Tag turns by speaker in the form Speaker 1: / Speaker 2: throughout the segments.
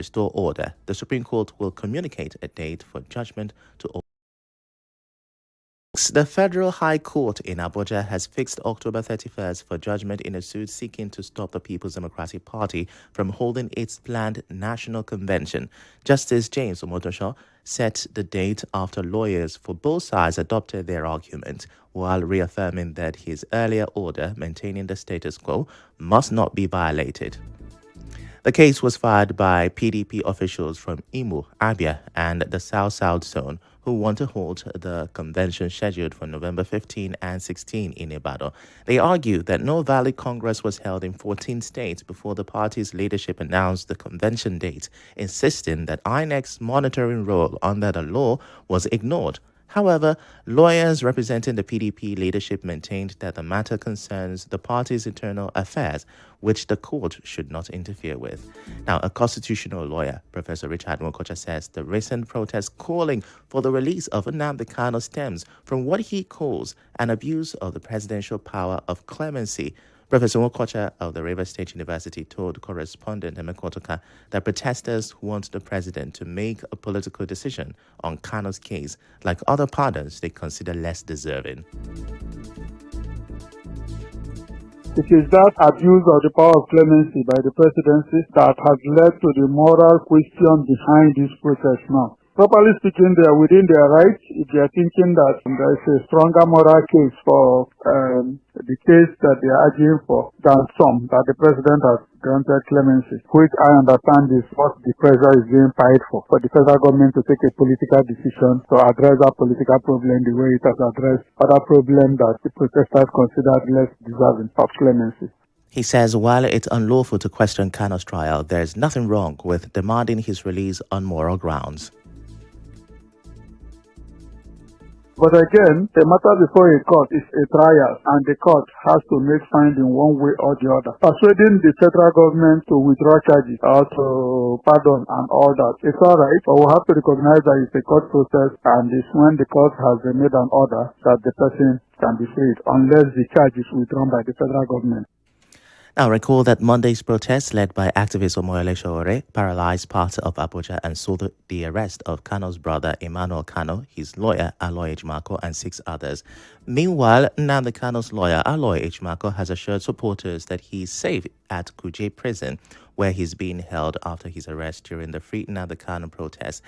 Speaker 1: restore order. The Supreme Court will communicate a date for judgment to all. The Federal High Court in Abuja has fixed October 31st for judgment in a suit seeking to stop the People's Democratic Party from holding its planned national convention. Justice James Omotosho set the date after lawyers for both sides adopted their argument, while reaffirming that his earlier order maintaining the status quo must not be violated. The case was filed by PDP officials from Imo, Abia, and the South-South Zone, who want to hold the convention scheduled for November 15 and 16 in Ibadan. They argue that no valid Congress was held in 14 states before the party's leadership announced the convention date, insisting that INEC's monitoring role under the law was ignored. However, lawyers representing the PDP leadership maintained that the matter concerns the party's internal affairs, which the court should not interfere with. Now, a constitutional lawyer, Professor Richard Mokocha, says the recent protests calling for the release of Nnamdi Kanu stems from what he calls an abuse of the presidential power of clemency. Professor Mokocha of the Rivers State University told correspondent Emekotoka that protesters want the president to make a political decision on Kanu's case, like other pardons they consider less deserving.
Speaker 2: It is that abuse of the power of clemency by the presidency that has led to the moral question behind this protest now. Properly speaking, they are within their rights if they are thinking that there is a stronger moral case for the case that they are arguing for than some that the president has granted clemency, which I understand is what the pressure is being paid for the federal government to take a political decision to address that political problem the way it has addressed other problems that the protesters considered less deserving of clemency.
Speaker 1: He says while it's unlawful to question Kanu's trial, there's nothing wrong with demanding his release on moral grounds.
Speaker 2: But again, the matter before a court is a trial, and the court has to make finding one way or the other. Persuading the federal government to withdraw charges or to pardon and all that, it's all right, but we have to recognize that it's a court process, and it's when the court has made an order that the person can be freed, unless the charge is withdrawn by the federal government.
Speaker 1: Now, recall that Monday's protests led by activist Muonyili paralyzed parts of Abuja and saw the arrest of Kanu's brother Emmanuel Kanu, his lawyer Aloy Ejimako, and 6 others. Meanwhile, Nnamdi Kanu's lawyer Aloy Ejimako has assured supporters that he is safe at Kuje prison, where he's being held after his arrest during the Free Nnamdi Kanu protests.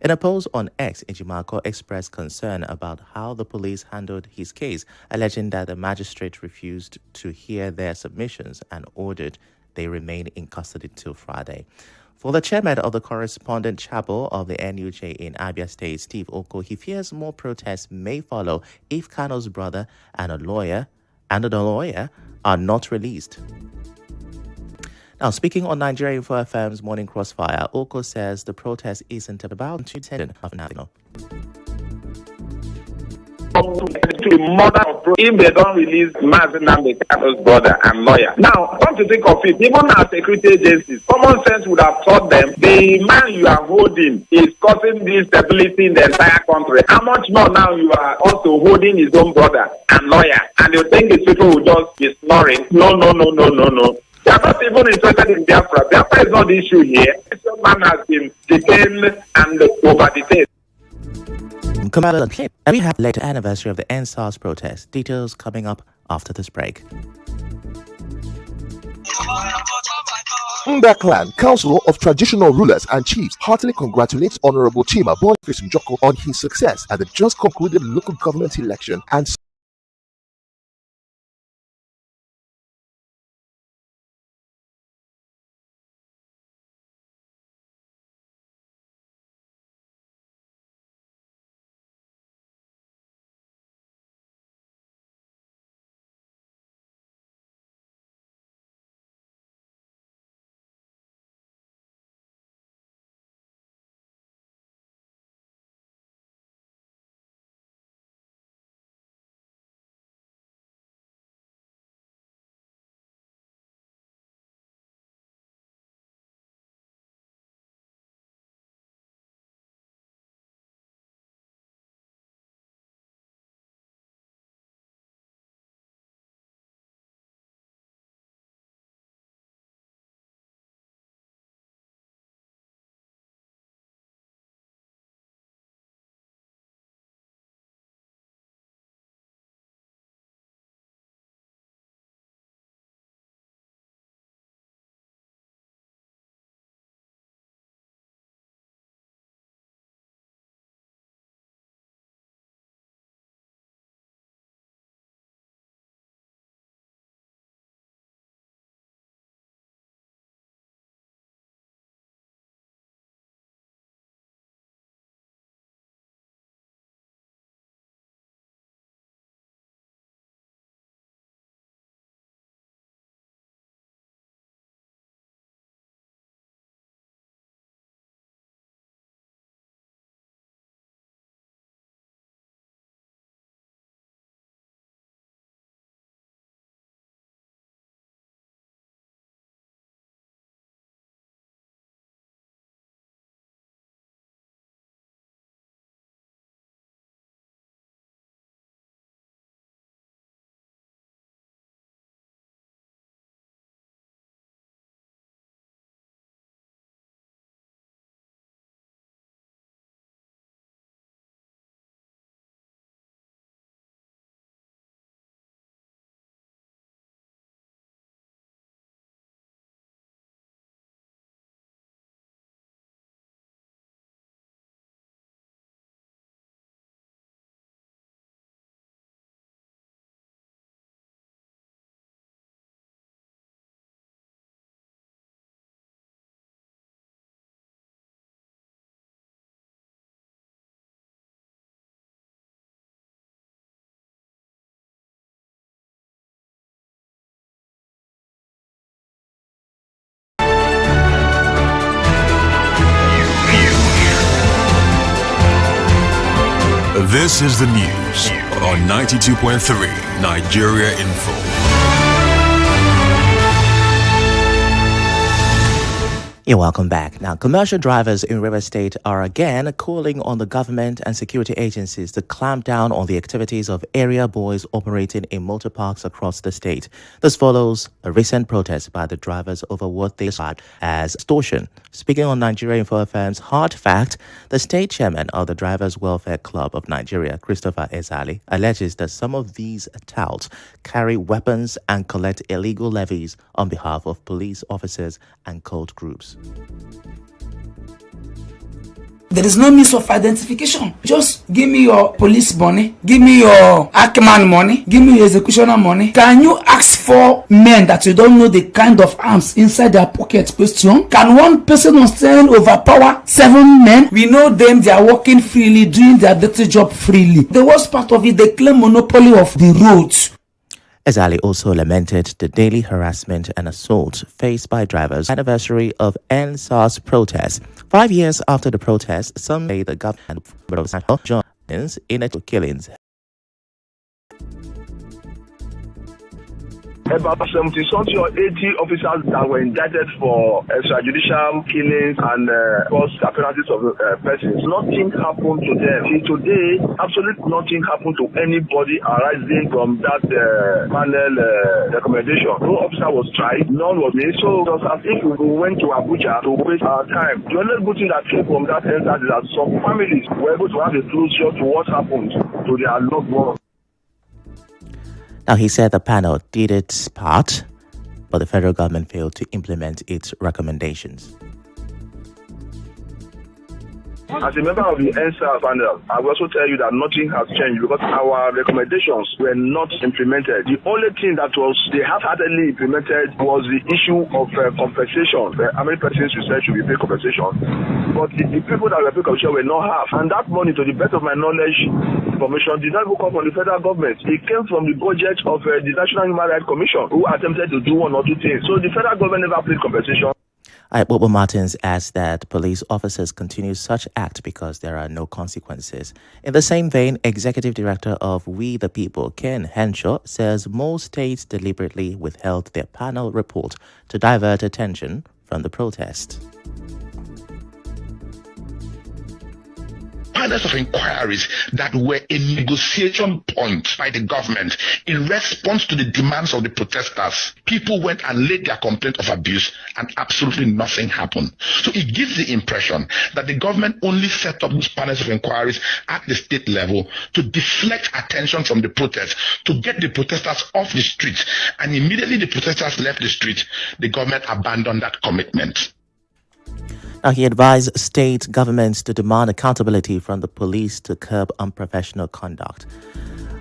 Speaker 1: In a post on X, Ejimako expressed concern about how the police handled his case, alleging that the magistrate refused to hear their submissions and ordered they remain in custody till Friday. For the chairman of the correspondent chapel of the NUJ in Abia State, Steve Oko, he fears more protests may follow if Kanu's brother and the lawyer are not released. Now, speaking on Nigeria Info FM's Morning Crossfire, Oko says the protest isn't about intention of national.
Speaker 3: If they don't release Mazi Nnamdi Kanu's brother and lawyer. Now, come to think of it, even as security agencies, common sense would have taught them the man you are holding is causing this stability in the entire country. How much more now you are also holding his own brother and lawyer, and you think these people will just be snoring? No. They are not even interested in Biafra. Biafra is not the issue here. This young man has been detained and over-detained.
Speaker 1: We have the later anniversary of the NSAS protest. Details coming up after this break.
Speaker 4: Mba Clan, Council of Traditional Rulers and Chiefs, heartily congratulates Honorable Chima Boniface Njoko on his success at the just concluded local government election and
Speaker 5: This is the news on 92.3 Nigeria Info.
Speaker 1: You're welcome back. Now, commercial drivers in Rivers State are again calling on the government and security agencies to clamp down on the activities of area boys operating in motor parks across the state. This follows a recent protest by the drivers over what they described as extortion. Speaking on Nigeria Info FM's Hard Fact, the state chairman of the Drivers Welfare Club of Nigeria, Christopher Ezali, alleges that some of these touts carry weapons and collect illegal levies on behalf of police officers and cult groups.
Speaker 6: There is no means of identification. Just give me your police money, give me your Ackman money, give me your executioner money. Can you ask for men that you don't know the kind of arms inside their pocket? Question. Can one person on stand overpower 7 men? We know them, they are working freely, doing their dirty job freely. The worst part of it, they claim monopoly of the roads.
Speaker 1: Ezali also lamented the daily harassment and assault faced by drivers. Anniversary of NSAS protests. 5 years after the protest, some say the government joins in killings.
Speaker 7: About 70-something or 80 officers that were indicted for extrajudicial killings and false appearances of persons. Nothing happened to them. Till today, absolutely nothing happened to anybody arising from that panel recommendation. No officer was tried, none was made. So it was as if we went to Abuja to waste our time. The only good thing that came from that incident is that some families were able to have a closure to what happened to their loved ones.
Speaker 1: Now, he said the panel did its part, but the federal government failed to implement its recommendations.
Speaker 7: As a member of the NSAS panel, I will also tell you that nothing has changed because our recommendations were not implemented. The only thing that was they half-heartedly implemented was the issue of compensation. How many persons you said should be paid compensation? But the people that were paid compensation were not half. And that money, to the best of my knowledge, information did not even come from the federal government. It came from the budget of the National Human Rights Commission, who attempted to do one or two things. So the federal government never paid compensation.
Speaker 1: Bobo Martins adds that police officers continue such act because there are no consequences. In the same vein, Executive Director of We the People, Ken Henshaw, says most states deliberately withheld their panel report to divert attention from the protest.
Speaker 8: Panels of inquiries that were a negotiation point by the government in response to the demands of the protesters. People went and laid their complaint of abuse and absolutely nothing happened. So it gives the impression that the government only set up these panels of inquiries at the state level to deflect attention from the protest, to get the protesters off the streets. And immediately the protesters left the street, the government abandoned that commitment.
Speaker 1: Now, he advised state governments to demand accountability from the police to curb unprofessional conduct.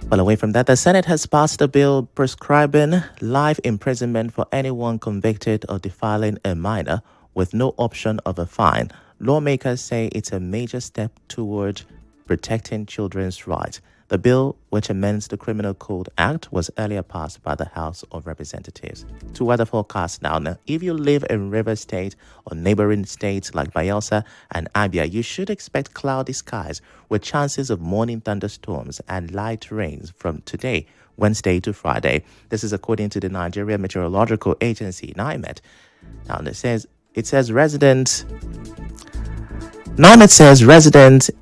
Speaker 1: Well, away from that, the Senate has passed a bill prescribing life imprisonment for anyone convicted of defiling a minor with no option of a fine. Lawmakers say it's a major step toward protecting children's rights. The bill, which amends the Criminal Code Act, was earlier passed by the House of Representatives. To weather forecast now, if you live in Rivers State or neighboring states like Bayelsa and Abia, you should expect cloudy skies with chances of morning thunderstorms and light rains from today, Wednesday to Friday. This is according to the Nigeria Meteorological Agency, NIMET. Now, it says residents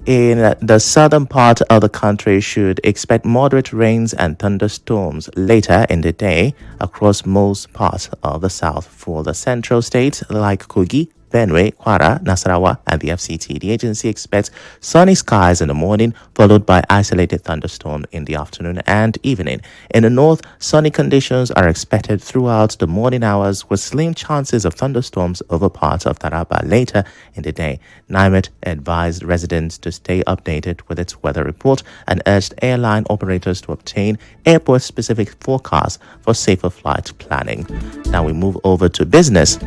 Speaker 1: in the southern part of the country should expect moderate rains and thunderstorms later in the day across most parts of the south. For the central states like Kogi, Benue, Kwara, Nasarawa, and the FCT, the agency expects sunny skies in the morning, followed by isolated thunderstorms in the afternoon and evening. In the north, sunny conditions are expected throughout the morning hours, with slim chances of thunderstorms over parts of Taraba later in the day. NIMET advised residents to stay updated with its weather report and urged airline operators to obtain airport-specific forecasts for safer flight planning. Now we move over to business.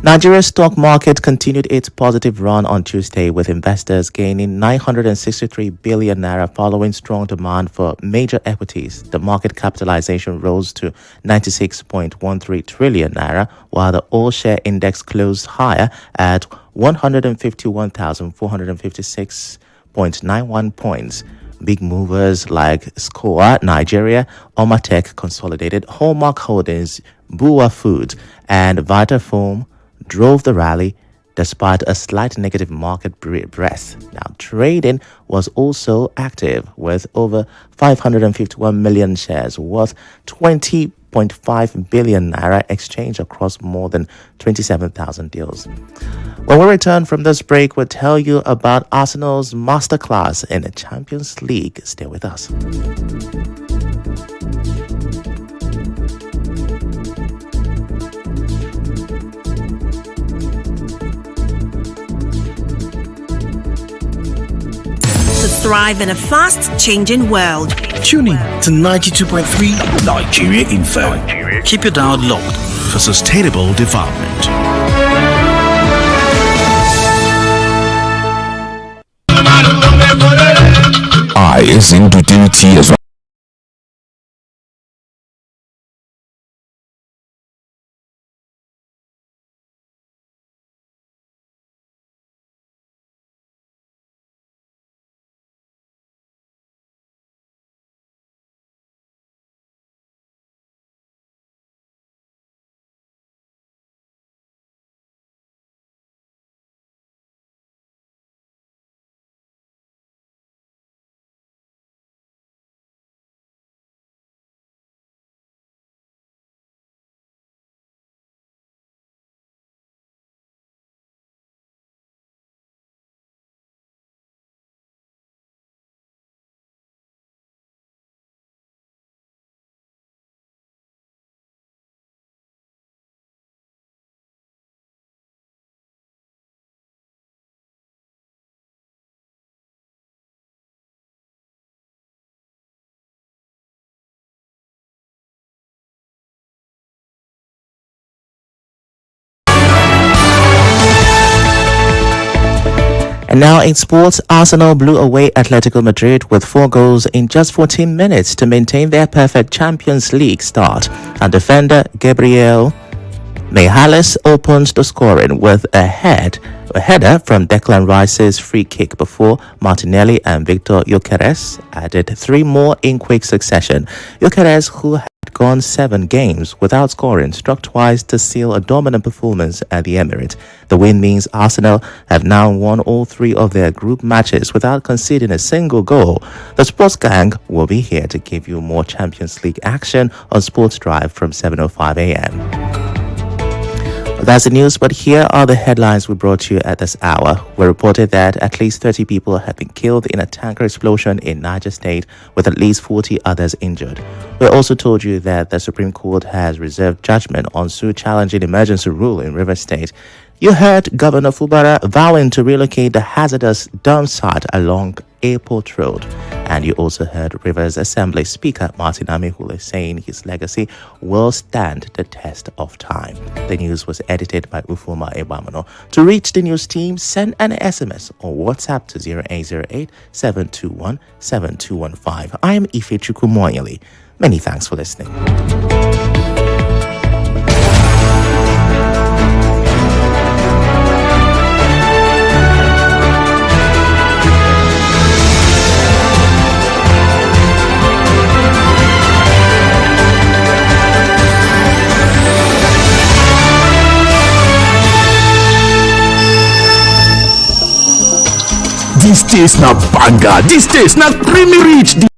Speaker 1: Nigeria's stock market continued its positive run on Tuesday, with investors gaining 963 billion naira following strong demand for major equities. The market capitalization rose to 96.13 trillion naira, while the all-share index closed higher at 151,456 0.91 points. Big movers like Score, Nigeria, Omatech Consolidated, Hallmark Holdings, Bua Foods, and Vitafoam drove the rally despite a slight negative market breadth. Now, trading was also active with over 551 million shares worth 20.5 billion naira exchanged across more than 27,000 deals. When we return from this break, we'll tell you about Arsenal's masterclass in the Champions League. Stay with us.
Speaker 9: To thrive in a fast-changing world.
Speaker 10: Tune in to 92.3 Nigeria Info. Keep your dial locked for sustainable development.
Speaker 5: I is in duty as well.
Speaker 1: And now in sports, Arsenal blew away Atletico Madrid with 4 goals in just 14 minutes to maintain their perfect Champions League start. And defender Gabriel Mihalis opened the scoring with a header from Declan Rice's free kick before Martinelli and Victor Gyökeres added 3 more in quick succession. Gyökeres, who had gone 7 games without scoring, struck twice to seal a dominant performance at the Emirates. The win means Arsenal have now won all 3 of their group matches without conceding a single goal. The Sports Gang will be here to give you more Champions League action on Sports Drive from 7:05 a.m. That's the news, but here are the headlines we brought you at this hour. We reported that at least 30 people have been killed in a tanker explosion in Niger State, with at least 40 others injured. We also told you that the Supreme Court has reserved judgment on suit challenging emergency rule in Rivers State. You heard Governor Fubara vowing to relocate the hazardous dump site along Airport Road. And you also heard Rivers Assembly Speaker Martin Amehule saying his legacy will stand the test of time. The news was edited by Ufoma Ebamano. To reach the news team, send an SMS or WhatsApp to 0808 721 7215. I am Ifechukwu Muonyili. Many thanks for listening.
Speaker 10: This taste na banger. This taste na creamy rich.